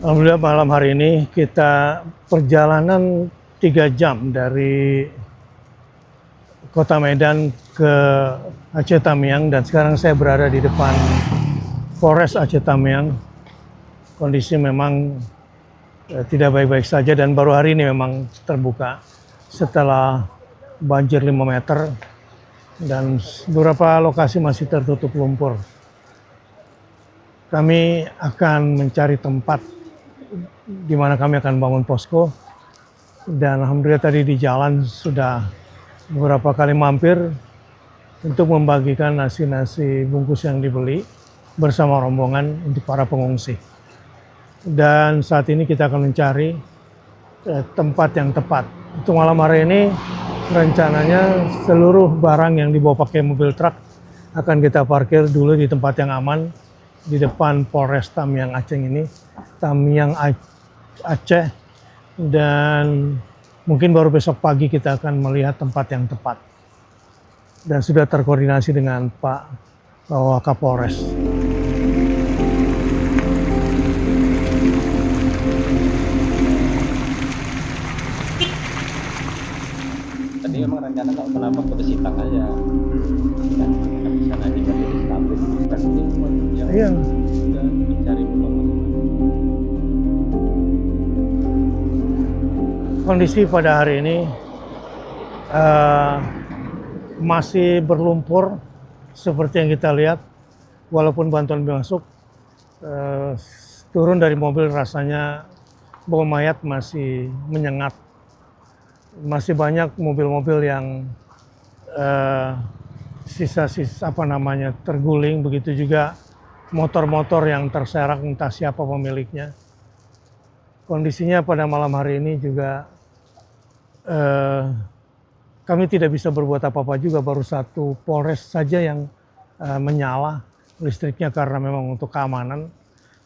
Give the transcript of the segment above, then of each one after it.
Alhamdulillah malam hari ini kita perjalanan 3 jam dari Kota Medan ke Aceh Tamiang, dan sekarang saya berada di depan Polres Aceh Tamiang. Kondisi memang tidak baik-baik saja dan baru hari ini memang terbuka setelah banjir 5 meter dan beberapa lokasi masih tertutup lumpur. Kami akan mencari tempat di mana kami akan bangun posko, dan alhamdulillah tadi di jalan sudah beberapa kali mampir untuk membagikan nasi-nasi bungkus yang dibeli bersama rombongan untuk para pengungsi. Dan saat ini kita akan mencari tempat yang tepat. Untuk malam hari ini rencananya seluruh barang yang dibawa pakai mobil truk akan kita parkir dulu di tempat yang aman di depan Polres Tamiang Aceh ini, Tamiang Aceh, dan mungkin baru besok pagi kita akan melihat tempat yang tepat. Dan sudah terkoordinasi dengan Pak Wakapolres. Tadi memang rencana kalau kenapa ke Besitang aja, kan bisa aja kan jadi stabil, kan ini yang Iya. juga mencari peluang. Kondisi pada hari ini masih berlumpur seperti yang kita lihat. Walaupun bantuan masuk, turun dari mobil rasanya bau mayat masih menyengat. Masih banyak mobil-mobil yang sisa-sisa terguling, begitu juga motor-motor yang terserak entah siapa pemiliknya. Kondisinya pada malam hari ini juga kami tidak bisa berbuat apa-apa juga, baru satu Polres saja yang menyala listriknya karena memang untuk keamanan.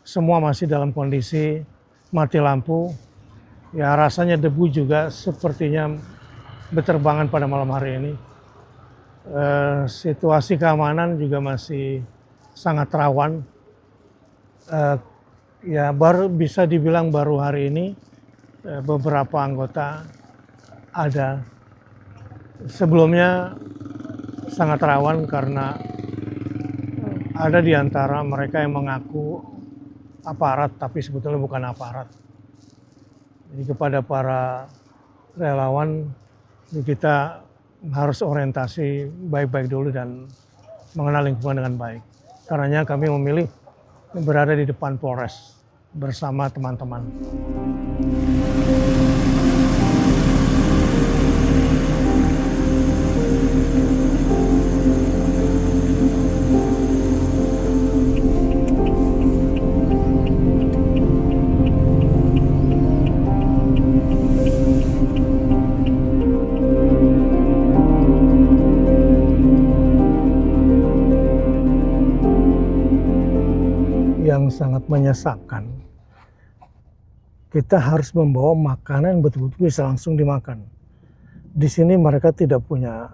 Semua masih dalam kondisi mati lampu. Ya, rasanya debu juga sepertinya berterbangan pada malam hari ini. Situasi keamanan juga masih sangat rawan. Ya, baru bisa dibilang baru hari ini beberapa anggota ada. Sebelumnya sangat rawan karena ada di antara mereka yang mengaku aparat tapi sebetulnya bukan aparat. Jadi kepada para relawan, kita harus orientasi baik-baik dulu dan mengenal lingkungan dengan baik. Karenanya kami memilih berada di depan Polres bersama teman-teman. Yang sangat menyesakan, kita harus membawa makanan yang betul-betul bisa langsung dimakan. Di sini mereka tidak punya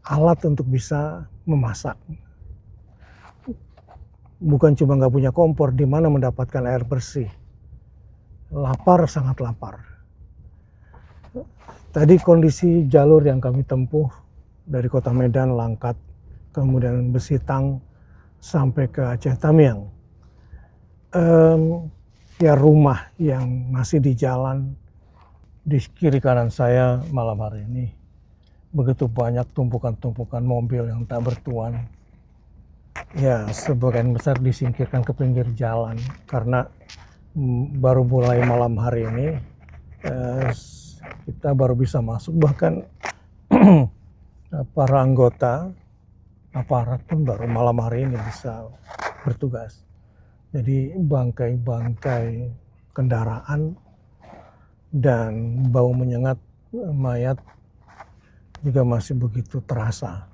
alat untuk bisa memasak. Bukan cuma nggak punya kompor, di mana mendapatkan air bersih. Lapar, sangat lapar. Tadi kondisi jalur yang kami tempuh dari Kota Medan, Langkat, kemudian Besitang sampai ke Aceh Tamiang. Ya, rumah yang masih di jalan di kiri kanan saya malam hari ini begitu banyak tumpukan-tumpukan mobil yang tak bertuan. Ya, sebagian besar disingkirkan ke pinggir jalan karena baru mulai malam hari ini kita baru bisa masuk, bahkan para anggota aparat pun baru malam hari ini bisa bertugas. Jadi bangkai-bangkai kendaraan dan bau menyengat mayat juga masih begitu terasa.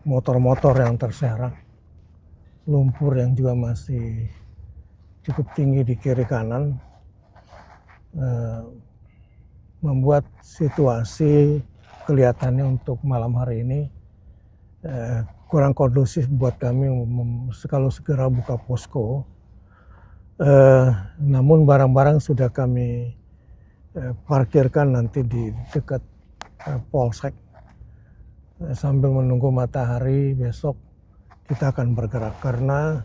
Motor-motor yang terserak, lumpur yang juga masih cukup tinggi di kiri kanan, membuat situasi kelihatannya untuk malam hari ini kurang kondusif buat kami kalau segera buka posko Namun barang-barang sudah kami parkirkan nanti di dekat Polsek. Sambil menunggu matahari besok kita akan bergerak, karena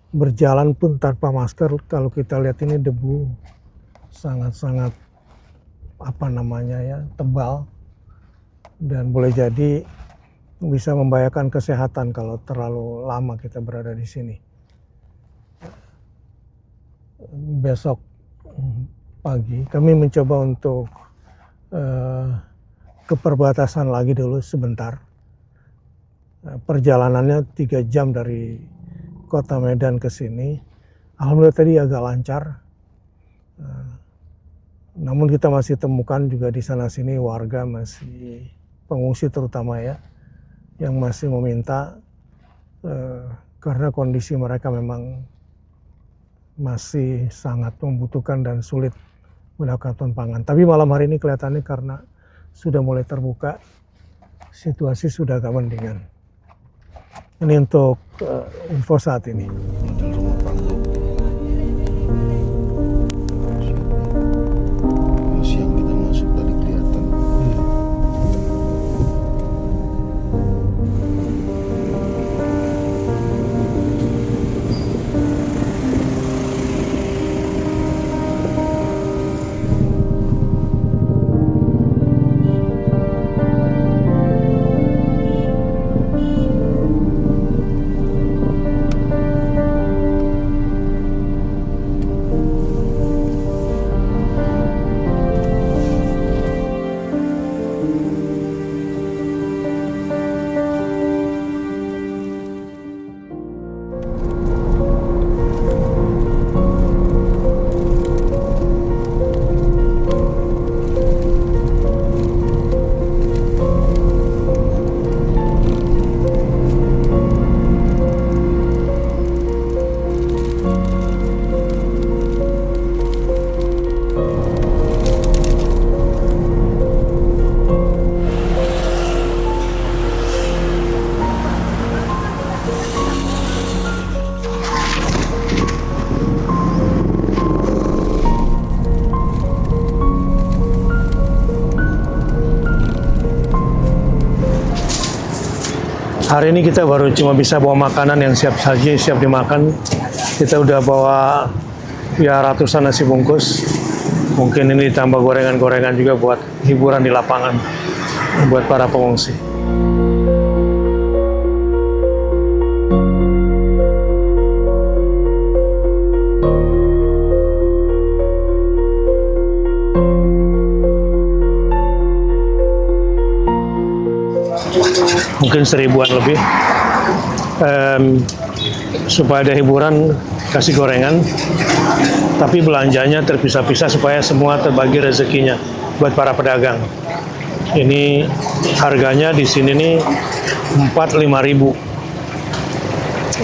berjalan pun tanpa masker, kalau kita lihat ini debu sangat-sangat tebal, dan boleh jadi bisa membahayakan kesehatan kalau terlalu lama kita berada di sini. Besok pagi kami mencoba untuk ke perbatasan lagi dulu sebentar. Perjalanannya 3 jam dari kota Medan ke sini. Alhamdulillah tadi agak lancar. Namun kita masih temukan juga di sana sini warga masih pengungsi terutama ya, yang masih meminta karena kondisi mereka memang masih sangat membutuhkan dan sulit mendapatkan pangan. Tapi malam hari ini kelihatannya karena sudah mulai terbuka, situasi sudah agak mendingan. Ini untuk info saat ini. Siang kita masuk tadi kelihatan. Hari ini kita baru cuma bisa bawa makanan yang siap saji, siap dimakan. Kita udah bawa ya ratusan nasi bungkus. Mungkin ini ditambah gorengan-gorengan juga buat hiburan di lapangan, buat para pengungsi. Mungkin 1000-an lebih. Supaya ada hiburan, kasih gorengan, tapi belanjanya terpisah-pisah supaya semua terbagi rezekinya buat para pedagang. Ini harganya di sini nih 4-5 ribu,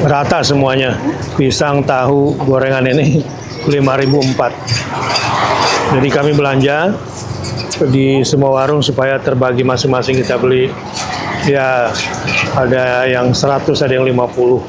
rata semuanya. Pisang, tahu, gorengan ini 5.000 4. Jadi kami belanja di semua warung supaya terbagi masing-masing kita beli. Ya, ada yang 100, ada yang 50.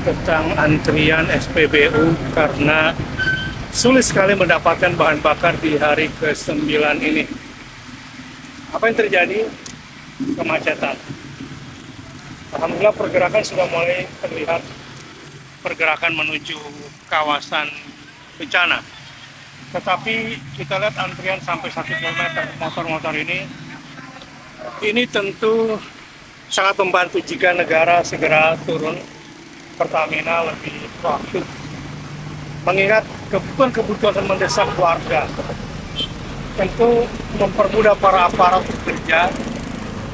Tentang antrian SPBU karena sulit sekali mendapatkan bahan bakar di hari ke-9 ini. Apa yang terjadi? Kemacetan. Alhamdulillah pergerakan sudah mulai terlihat, pergerakan menuju kawasan bencana. Tetapi kita lihat antrian sampai 1 km motor-motor ini tentu sangat membantu jika negara segera turun, Pertamina lebih proaktif mengingat kebutuhan mendesak warga. Tentu mempermudah para aparat bekerja,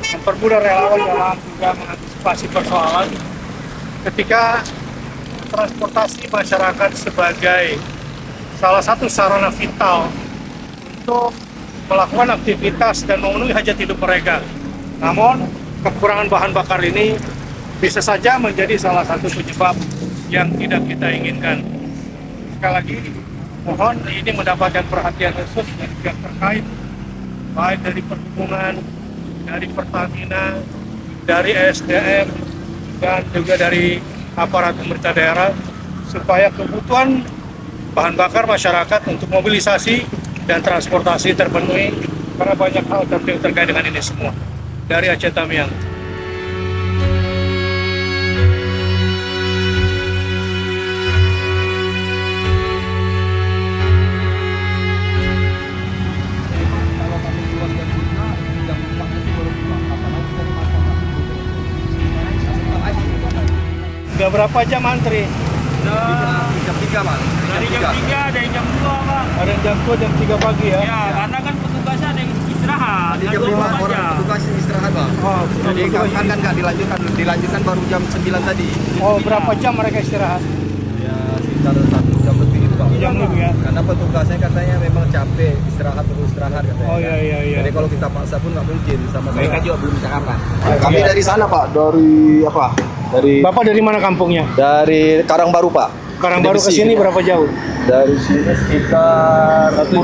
mempermudah relawan dalam juga mengantisipasi persoalan ketika transportasi masyarakat sebagai salah satu sarana vital untuk melakukan aktivitas dan memenuhi hajat hidup mereka. Namun, kekurangan bahan bakar ini bisa saja menjadi salah satu penyebab yang tidak kita inginkan. Sekali lagi, mohon ini mendapatkan perhatian khusus dari pihak terkait, baik dari perhubungan, dari Pertamina, dari SDM, dan juga dari aparat pemerintah daerah, supaya kebutuhan bahan bakar masyarakat untuk mobilisasi dan transportasi terpenuhi, karena banyak hal terkait dengan ini semua. Dari Aceh Tamiang. Udah berapa jam antri? Jam 3, Pak. Dari jam 3, dari jam 2, Pak. Ada yang jam 2, jam 3 pagi ya? Ya, karena kan petugasnya ada yang istirahat. Di jam 5 orang tugas istirahat, Pak. Oh, Jadi kapan kan nggak dilanjutkan baru jam 9 tadi. oh, berapa jam mereka istirahat? Ya sekitar 1 jam lebih gitu, Pak. Jam lebih ya? Karena petugasnya katanya memang capek, istirahat katanya. Oh iya. Jadi kalau kita paksa pun nggak mungkin, sama Mereka saya. juga belum bisa kapan. Kami dari sana, Pak. Dari apa? Bapak dari mana kampungnya? Dari Karangbaru, Pak. Karangbaru ke Besi. sini berapa jauh? Dari sini sekitar 10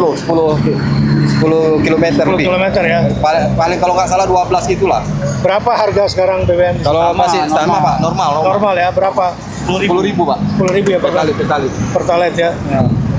km 10 lebih. km ya? Paling kalau nggak salah 12 gitulah. Berapa harga sekarang BBM? Kalau masih sama, Pak, normal. Normal ya, berapa? 10.000, Pak. 10.000 ya Pertalite. Pertalite ya?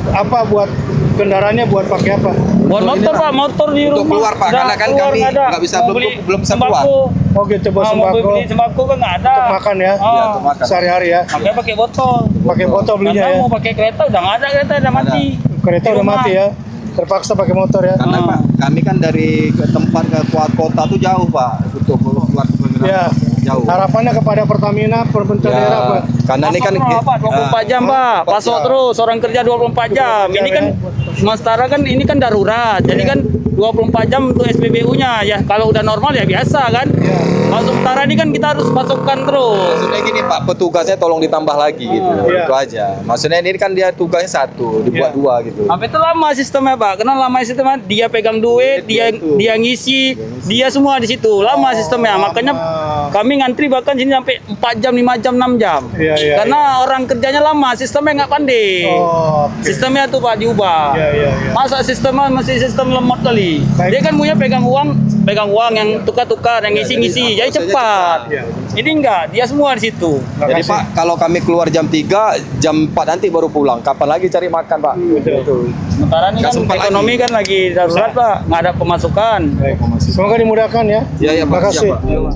Apa buat kendaraannya, buat pakai apa? Buat motor, Pak, motor di rumah. Untuk keluar, Pak, Udah karena kan keluar, kami ada. nggak bisa, Mau belum- beli belum bisa sembako. Oh gitu, buat Mau sembako. beli sembako kan nggak ada. Untuk makan ya? Oh, Ya, untuk makan. Sehari-hari ya? makanya pakai botol. Pakai botol belinya Karena ya? mau pakai kereta udah nggak ada, kereta udah mati. Kereta Di udah rumah. mati ya? Terpaksa pakai motor ya? Karena Pak, kami kan dari ke tempat ke kota tuh jauh, Pak. Untuk keluar ke Ya. jauh. Harapannya kepada Pertamina, pemerintah Ya, daerah apa? karena ini kan Pasok, Pak, 24 jam, Pak. Pasok terus, orang kerja 24 jam. Ini kan sementara kan ini kan darurat. Jadi kan 24 jam untuk SPBU-nya. Ya kalau udah normal ya biasa kan. Kalau sementara ini kan kita harus pasokan terus. Maksudnya gini, Pak, petugasnya tolong ditambah lagi gitu. Iya. Itu aja. Maksudnya ini kan dia tugasnya satu, dibuat Iya. 2 gitu. Sampai itu lama sistemnya, Pak. Karena lama sistemnya dia pegang duit, dia ngisi, dia semua di situ. Lama sistemnya. Makanya kami ngantri bahkan sini sampai 4 jam, 5 jam, 6 jam. Iya. Karena orang kerjanya lama, sistemnya nggak pandai. Oh, oke. Sistemnya tuh, Pak, diubah. Iya. Masa sistemnya masih sistem lemot kali. Baik. Dia kan punya pegang uang yang tukar-tukar, yang ngisi-ngisi. Jadi maksudnya cepat. Iya. Ini enggak, dia semua di situ. Jadi Pak, kalau kami keluar jam 3, jam 4 nanti baru pulang. Kapan lagi cari makan, Pak? Betul. Sementara ini Nggak kan sempat ekonomi lagi. kan lagi darurat, Pak. Nggak ada pemasukan. Baik. Semoga dimudahkan ya. Ya, Pak. Terima kasih. Siap, Pak.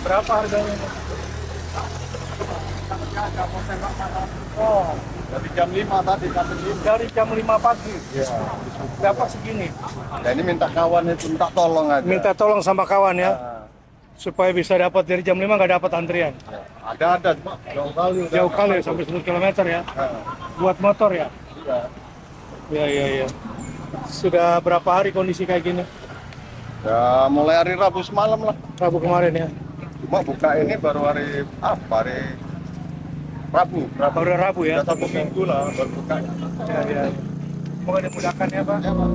Berapa harganya? Oh, Dari jam 5 tadi sampai sini. dari jam 5 pagi. Ya. Dapat segini. Nah, ini minta kawan itu minta tolong aja. Minta tolong sama kawan ya, Nah, supaya bisa dapat dari jam 5 nggak dapat antrian. ada Pak. Jauh kali. udah. Jauh kali sampai 10 km ya. Nah, Buat motor ya. iya. Iya. Sudah berapa hari kondisi kayak gini? Ya mulai hari Rabu semalam lah. Rabu kemarin ya. Cuma buka ini baru hari apa? Hari Rabu. Baru Rabu ya. Udah 1 minggu lah baru buka. Iya. Semoga dimudahkan ya Pak. Ya, Pak.